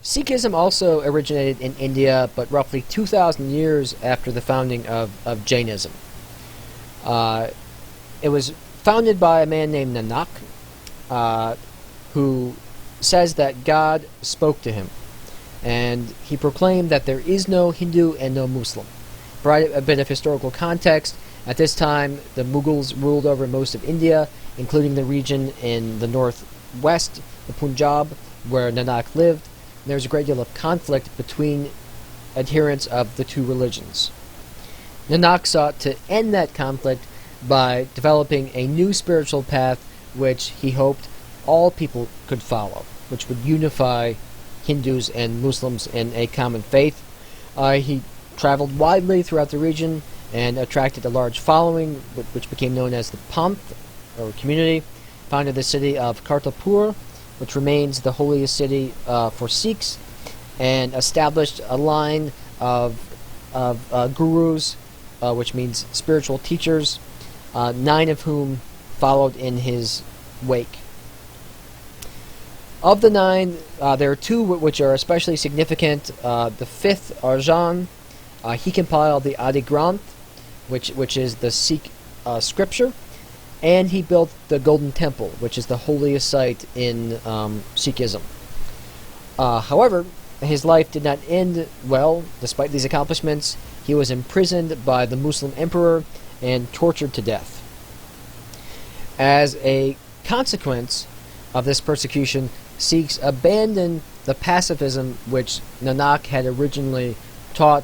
Sikhism also originated in India, but roughly 2,000 years after the founding of Jainism. It was founded by a man named Nanak, who says that God spoke to him, and he proclaimed that there is no Hindu and no Muslim. Provide a bit of historical context. At this time, the Mughals ruled over most of India, including the region in the northwest, the Punjab, where Nanak lived. There was a great deal of conflict between adherents of the two religions. Nanak sought to end that conflict by developing a new spiritual path which he hoped all people could follow, which would unify Hindus and Muslims in a common faith. He traveled widely throughout the region and attracted a large following, which became known as the Panth, or community, founded the city of Kartarpur, which remains the holiest city for Sikhs, and established a line of gurus, which means spiritual teachers, 9 of whom followed in his wake. Of the 9, there are 2 which are especially significant. The 5th, Arjan, he compiled the Adi Granth, which is the Sikh scripture, and he built the Golden Temple, which is the holiest site in Sikhism. However, his life did not end well. Despite these accomplishments, he was imprisoned by the Muslim emperor and tortured to death. As a consequence of this persecution, Sikhs abandoned the pacifism which Nanak had originally taught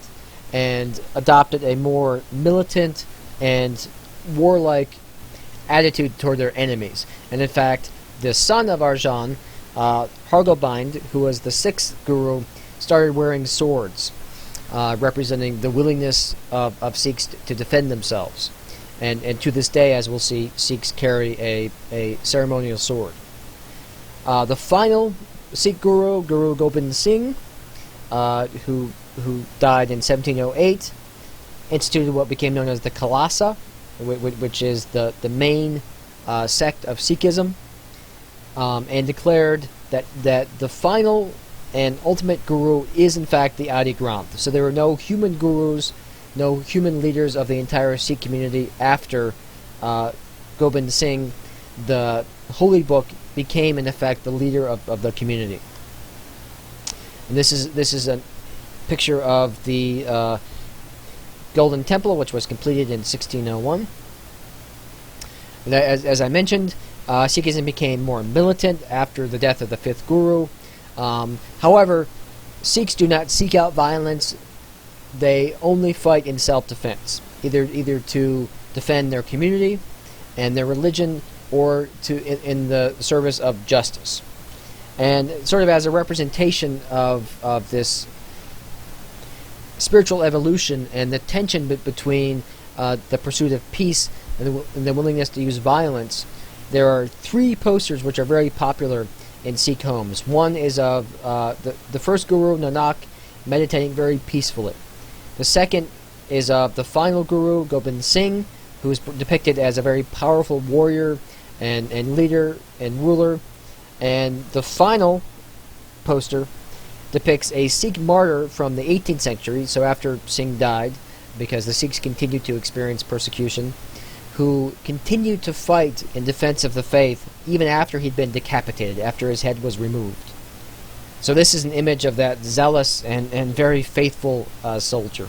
and adopted a more militant and warlike attitude toward their enemies. And in fact, the son of Arjan, Hargobind, who was the 6th guru, started wearing swords, representing the willingness of Sikhs to defend themselves. And to this day, as we'll see, Sikhs carry a ceremonial sword. The final Sikh guru, Guru Gobind Singh, who died in 1708, instituted what became known as the Khalsa, which is the main sect of Sikhism, and declared that the final and ultimate guru is in fact the Adi Granth. So there were no human gurus, no human leaders of the entire Sikh community after Gobind Singh. The holy book became in effect the leader of the community. And this is a picture of the Golden Temple, which was completed in 1601. And as I mentioned, Sikhism became more militant after the death of the 5th guru. However, Sikhs do not seek out violence. They only fight in self-defense, either to defend their community and their religion, or in the service of justice. And sort of as a representation of this spiritual evolution and the tension between the pursuit of peace and the willingness to use violence, there are 3 posters which are very popular in Sikh homes. One is of the first guru, Nanak, meditating very peacefully. The second is of the final guru, Gobind Singh, who is depicted as a very powerful warrior and leader and ruler. And the final poster depicts a Sikh martyr from the 18th century, so after Singh died, because the Sikhs continued to experience persecution, who continued to fight in defense of the faith even after he'd been decapitated, after his head was removed. So this is an image of that zealous and very faithful soldier.